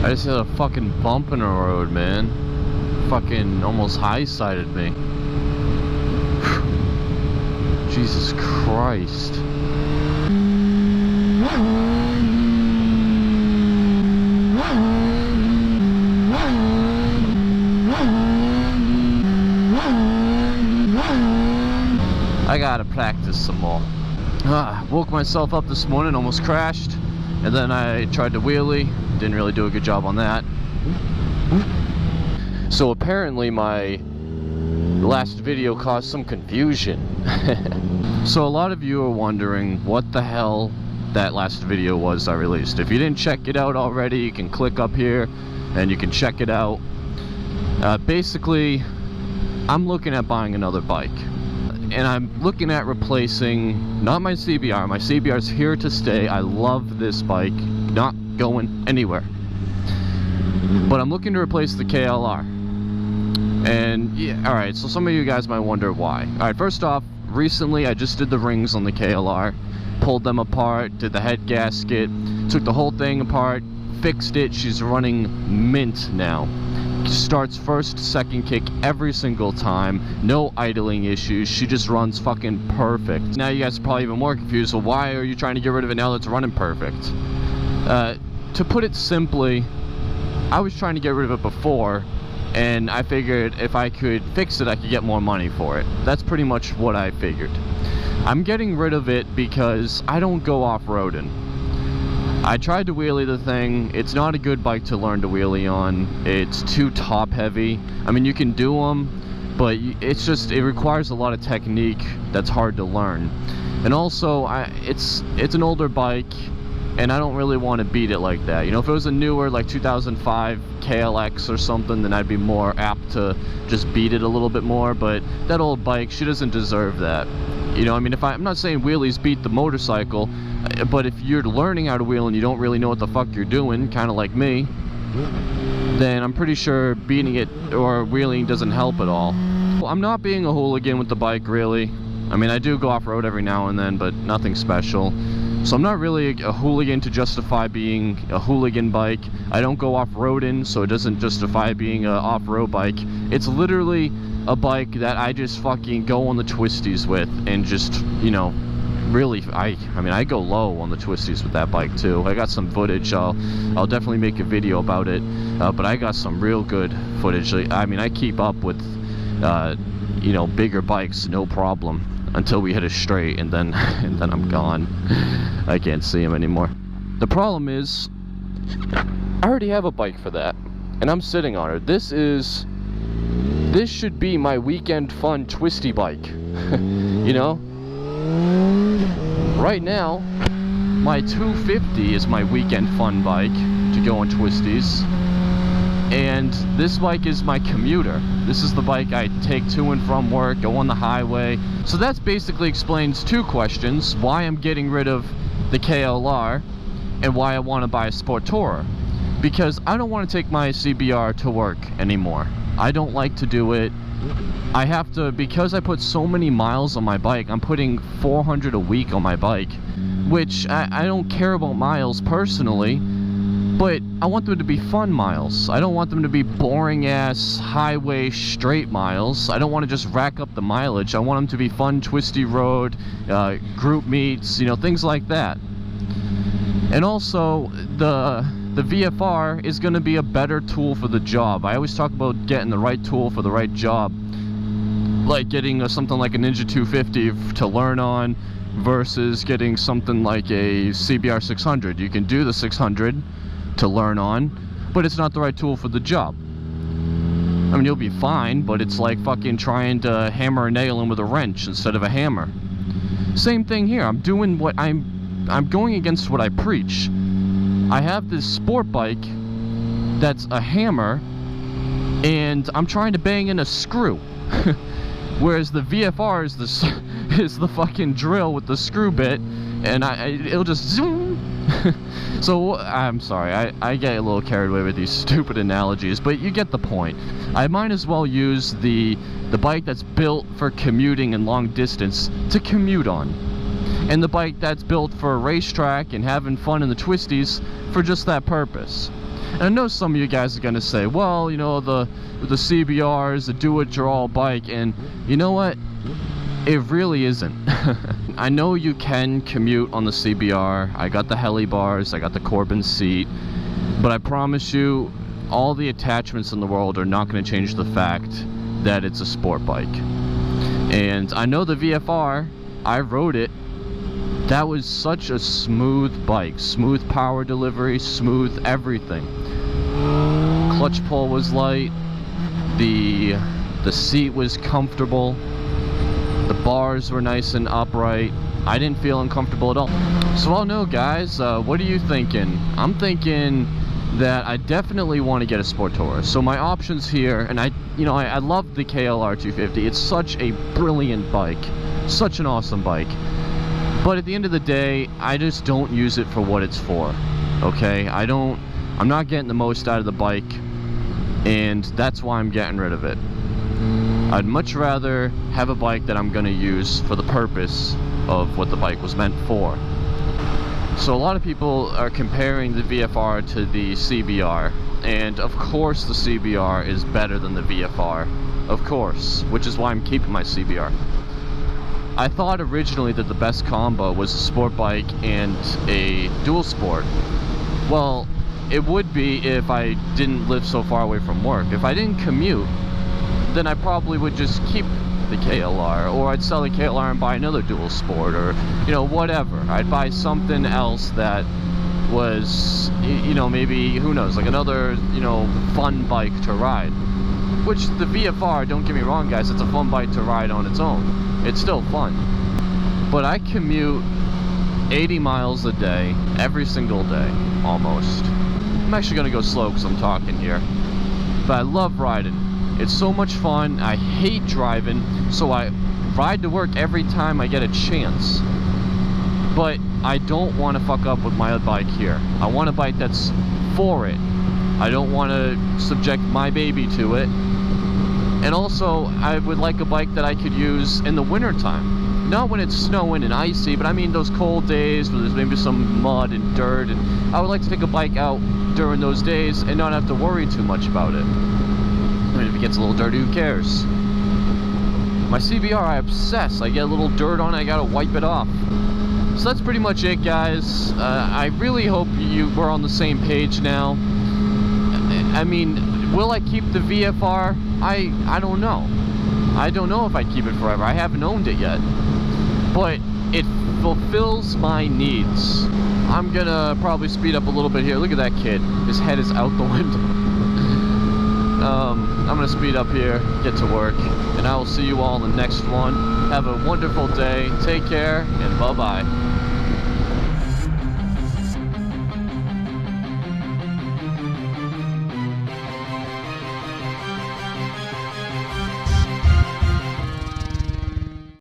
I just hit a fucking bump in the road, man. Fucking almost high-sided me. Jesus Christ. I gotta practice some more. Woke myself up this morning, almost crashed, and then I tried to wheelie. Didn't really do a good job on that. So apparently my last video caused some confusion. So a lot of you are wondering what the hell that last video was I released. If you didn't check it out already, you can click up here and you can check it out. Basically, I'm looking at buying another bike. And I'm looking at replacing, not my CBR. My CBR is here to stay. I love this bike, not going anywhere. But I'm looking to replace the KLR. And yeah, alright, so some of you guys might wonder why. Alright, first off, recently I just did the rings on the KLR. Pulled them apart, did the head gasket, took the whole thing apart, fixed it. She's running mint now. Starts first, second kick every single time, no idling issues. She just runs fucking perfect. Now you guys are probably even more confused. So why are you trying to get rid of it now that's running perfect? To put it simply, I was trying to get rid of it before, and I figured if I could fix it, I could get more money for it. That's pretty much what I figured. I'm getting rid of it because I don't go off-roading. I tried to wheelie the thing. It's not a good bike to learn to wheelie on. It's too top heavy. I mean, you can do them, but it requires a lot of technique that's hard to learn. And also, it's an older bike, and I don't really want to beat it like that. You know, if it was a newer, like 2005 KLX or something, then I'd be more apt to just beat it a little bit more. But that old bike, she doesn't deserve that. You know, I mean, I'm not saying wheelies beat the motorcycle, but if you're learning how to wheel and you don't really know what the fuck you're doing, kind of like me, then I'm pretty sure beating it or wheeling doesn't help at all. Well, I'm not being a hooligan with the bike, really. I mean, I do go off-road every now and then, but nothing special. So I'm not really a hooligan to justify being a hooligan bike. I don't go off-roading, so it doesn't justify being an off-road bike. It's literally a bike that I just fucking go on the twisties with and just, you know, really, I mean, I go low on the twisties with that bike too. I got some footage. I'll definitely make a video about it. But I got some real good footage. I mean, I keep up with, you know, bigger bikes, no problem, until we hit a straight, and then I'm gone. I can't see him anymore. The problem is, I already have a bike for that, and I'm sitting on her. This should be my weekend fun twisty bike. You know? Right now, my 250 is my weekend fun bike to go on twisties. And this bike is my commuter. This is the bike I take to and from work, go on the highway. So that basically explains two questions: why I'm getting rid of the KLR and why I want to buy a Sport Tourer. Because I don't want to take my CBR to work anymore. I don't like to do it. I have to, because I put so many miles on my bike. I'm putting 400 a week on my bike, which I don't care about miles personally, but I want them to be fun miles. I don't want them to be boring ass highway straight miles. I don't want to just rack up the mileage. I want them to be fun twisty road, group meets, you know, things like that. And also the VFR is going to be a better tool for the job. I always talk about getting the right tool for the right job, like getting something like a Ninja 250 to learn on versus getting something like a CBR600. You can do the 600 to learn on, but it's not the right tool for the job. I mean, you'll be fine, but it's like fucking trying to hammer a nail in with a wrench instead of a hammer. Same thing here. I'm doing what I'm going against what I preach. I have this sport bike that's a hammer, and I'm trying to bang in a screw. Whereas the VFR is the fucking drill with the screw bit, and it'll just zoom. So I'm sorry, I get a little carried away with these stupid analogies, but you get the point. I might as well use the bike that's built for commuting and long distance to commute on, and the bike that's built for a racetrack and having fun in the twisties for just that purpose. And I know some of you guys are gonna say, well, you know, the CBR is a do-it-your-all bike, and you know what? It really isn't. I know you can commute on the CBR. I got the heli bars, I got the Corbin seat, but I promise you, all the attachments in the world are not going to change the fact that it's a sport bike. And I know the VFR, I rode it. That was such a smooth bike, smooth power delivery, smooth everything. Clutch pull was light, the seat was comfortable, the bars were nice and upright. I didn't feel uncomfortable at all. So I don't know, guys, what are you thinking? I'm thinking that I definitely want to get a Sportora. So my options here, and I love the KLR 250. It's such a brilliant bike, such an awesome bike. But at the end of the day, I just don't use it for what it's for. Okay, I'm not getting the most out of the bike, and that's why I'm getting rid of it. I'd much rather have a bike that I'm going to use for the purpose of what the bike was meant for. So a lot of people are comparing the VFR to the CBR, and of course the CBR is better than the VFR, of course, which is why I'm keeping my CBR. I thought originally that the best combo was a sport bike and a dual sport. Well, it would be if I didn't live so far away from work. If I didn't commute, then I probably would just keep the KLR, or I'd sell the KLR and buy another dual sport, or, you know, whatever. I'd buy something else that was, you know, maybe, who knows, like another, you know, fun bike to ride. Which the VFR, don't get me wrong, guys, it's a fun bike to ride on its own. It's still fun. But I commute 80 miles a day, every single day, almost. I'm actually gonna go slow because I'm talking here. But I love riding. It's so much fun. I hate driving, so I ride to work every time I get a chance. But I don't want to fuck up with my bike here. I want a bike that's for it. I don't want to subject my baby to it. And also, I would like a bike that I could use in the wintertime. Not when it's snowing and icy, but I mean those cold days where there's maybe some mud and dirt. And I would like to take a bike out during those days and not have to worry too much about it. I mean, if it gets a little dirty, who cares? My CBR, I obsess. I get a little dirt on it, I gotta wipe it off. So that's pretty much it, guys. I really hope we're on the same page now. I mean, will I keep the VFR? I don't know. I don't know if I keep it forever. I haven't owned it yet. But it fulfills my needs. I'm gonna probably speed up a little bit here. Look at that kid. His head is out the window. I'm gonna speed up here, get to work, and I will see you all in the next one. Have a wonderful day, take care, and bye-bye.